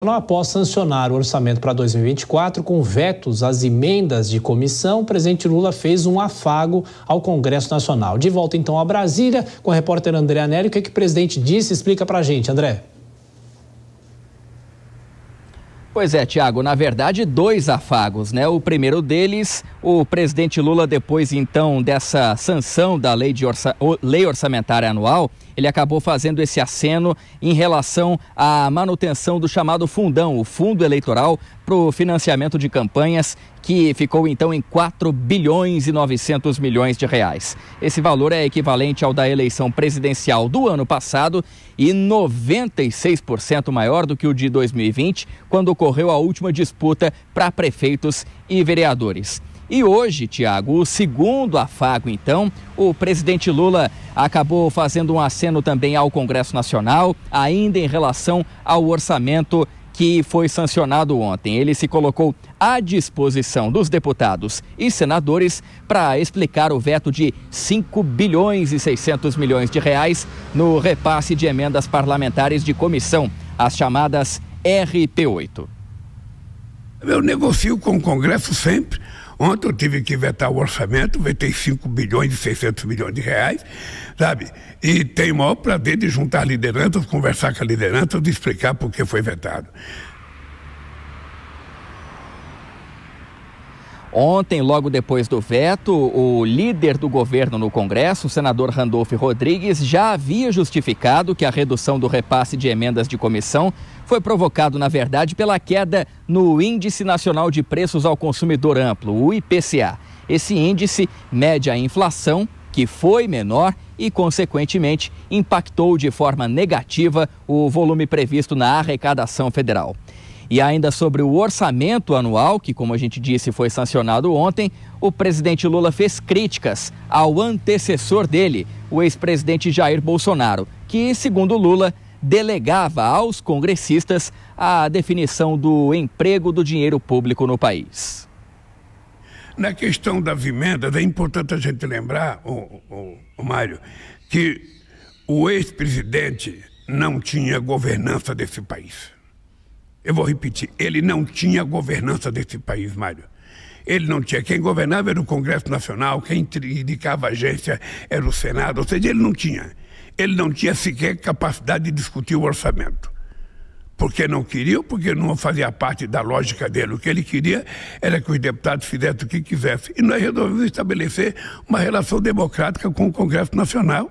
Após sancionar o orçamento para 2024 com vetos às emendas de comissão, o presidente Lula fez um afago ao Congresso Nacional. De volta então a Brasília com o repórter André Anelli. O que o presidente disse? Explica pra gente, André. Pois é, Tiago, na verdade 2 afagos, né? O primeiro deles, o presidente Lula, depois então dessa sanção da lei orçamentária anual, ele acabou fazendo esse aceno em relação à manutenção do chamado fundão, o fundo eleitoral para o financiamento de campanhas, que ficou então em 4 bilhões e 900 milhões de reais. Esse valor é equivalente ao da eleição presidencial do ano passado e 96% maior do que o de 2020, quando ocorreu a última disputa para prefeitos e vereadores. E hoje, Tiago, o segundo afago, então, o presidente Lula acabou fazendo um aceno também ao Congresso Nacional, ainda em relação ao orçamento que foi sancionado ontem. Ele se colocou à disposição dos deputados e senadores para explicar o veto de 5 bilhões e 600 milhões de reais no repasse de emendas parlamentares de comissão, as chamadas RP8. Eu negocio com o Congresso sempre. Ontem eu tive que vetar o orçamento, vetei 5 bilhões e 600 milhões de reais, sabe? E tenho o maior prazer de juntar lideranças, conversar com a liderança, de explicar por que foi vetado. Ontem, logo depois do veto, o líder do governo no Congresso, o senador Randolfo Rodrigues, já havia justificado que a redução do repasse de emendas de comissão foi provocado, na verdade, pela queda no Índice Nacional de Preços ao Consumidor Amplo, o IPCA. Esse índice mede a inflação, que foi menor e, consequentemente, impactou de forma negativa o volume previsto na arrecadação federal. E ainda sobre o orçamento anual, que, como a gente disse, foi sancionado ontem, o presidente Lula fez críticas ao antecessor dele, o ex-presidente Jair Bolsonaro, que, segundo Lula, delegava aos congressistas a definição do emprego do dinheiro público no país. Na questão das emendas, é importante a gente lembrar, Mário, que o ex-presidente não tinha governança desse país. Eu vou repetir, ele não tinha governança desse país, Mário. Ele não tinha. Quem governava era o Congresso Nacional, quem indicava a agência era o Senado, ou seja, ele não tinha. Ele não tinha sequer capacidade de discutir o orçamento. Porque não queria ou porque não fazia parte da lógica dele. O que ele queria era que os deputados fizessem o que quisessem. E nós resolvemos estabelecer uma relação democrática com o Congresso Nacional.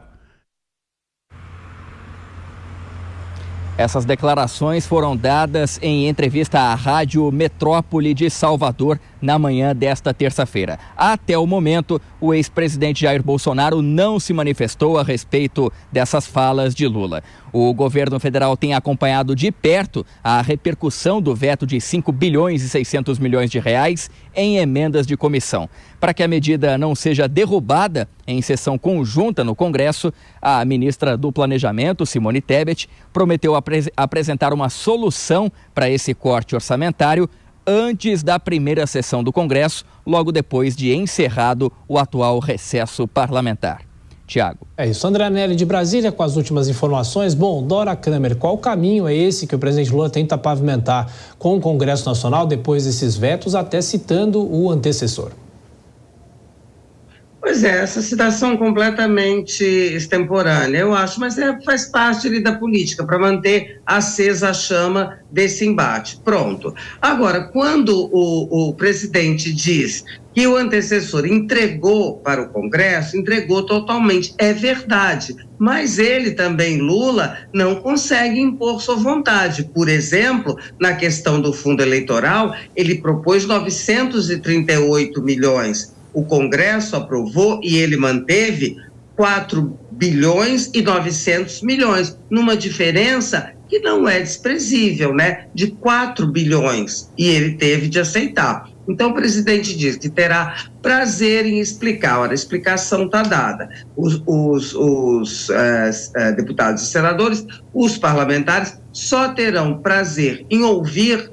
Essas declarações foram dadas em entrevista à Rádio Metrópole de Salvador na manhã desta terça-feira. Até o momento, o ex-presidente Jair Bolsonaro não se manifestou a respeito dessas falas de Lula. O governo federal tem acompanhado de perto a repercussão do veto de 5 bilhões e 600 milhões de reais em emendas de comissão. Para que a medida não seja derrubada em sessão conjunta no Congresso, a ministra do Planejamento, Simone Tebet, prometeu apresentar uma solução para esse corte orçamentário antes da primeira sessão do Congresso, logo depois de encerrado o atual recesso parlamentar. Tiago. É isso, André Anelli de Brasília com as últimas informações. Bom, Dora Kramer, qual caminho é esse que o presidente Lula tenta pavimentar com o Congresso Nacional depois desses vetos, até citando o antecessor? Pois é, essa citação completamente extemporânea, eu acho, mas faz parte ali da política, para manter acesa a chama desse embate. Pronto. Agora, quando o presidente diz que o antecessor entregou para o Congresso, entregou totalmente, é verdade, mas ele também, Lula, não consegue impor sua vontade. Por exemplo, na questão do fundo eleitoral, ele propôs 938 milhões. O Congresso aprovou e ele manteve 4 bilhões e 900 milhões, numa diferença que não é desprezível, né? De 4 bilhões, e ele teve de aceitar. Então o presidente diz que terá prazer em explicar. Ora, a explicação está dada. Os deputados e senadores, os parlamentares, só terão prazer em ouvir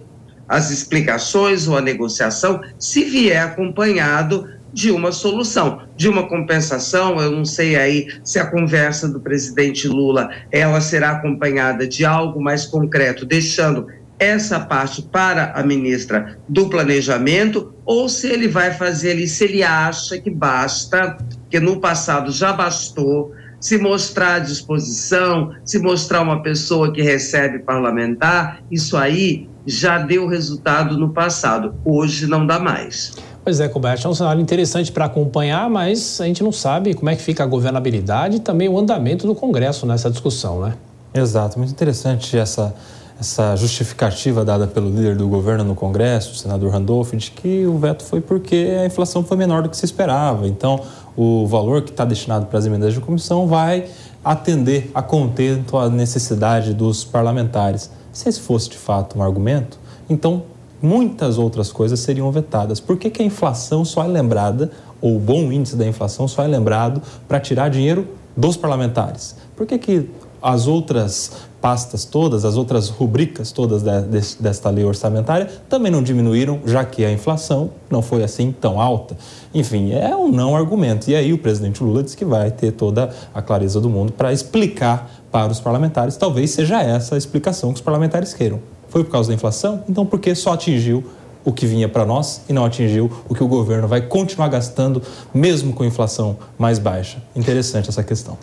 as explicações ou a negociação se vier acompanhado de uma solução, de uma compensação. Eu não sei aí se a conversa do presidente Lula, ela será acompanhada de algo mais concreto, deixando essa parte para a ministra do Planejamento, ou se ele vai fazer ali, se ele acha que basta, que no passado já bastou, se mostrar à disposição, se mostrar uma pessoa que recebe parlamentar, isso aí já deu resultado no passado, hoje não dá mais. Pois é, Kobayassi, é um cenário interessante para acompanhar, mas a gente não sabe como é que fica a governabilidade e também o andamento do Congresso nessa discussão, né? Exato, muito interessante essa justificativa dada pelo líder do governo no Congresso, o senador Randolph, de que o veto foi porque a inflação foi menor do que se esperava. Então, o valor que está destinado para as emendas de comissão vai atender a contento a necessidade dos parlamentares. Se esse fosse de fato um argumento, então muitas outras coisas seriam vetadas. Por que a inflação só é lembrada, ou o bom índice da inflação só é lembrado para tirar dinheiro dos parlamentares? Por que as outras pastas todas, as outras rubricas todas desta lei orçamentária também não diminuíram, já que a inflação não foi assim tão alta? Enfim, é um não argumento. E aí o presidente Lula disse que vai ter toda a clareza do mundo para explicar para os parlamentares. Talvez seja essa a explicação que os parlamentares queiram. Foi por causa da inflação? Então por que só atingiu o que vinha para nós e não atingiu o que o governo vai continuar gastando, mesmo com a inflação mais baixa? Interessante essa questão.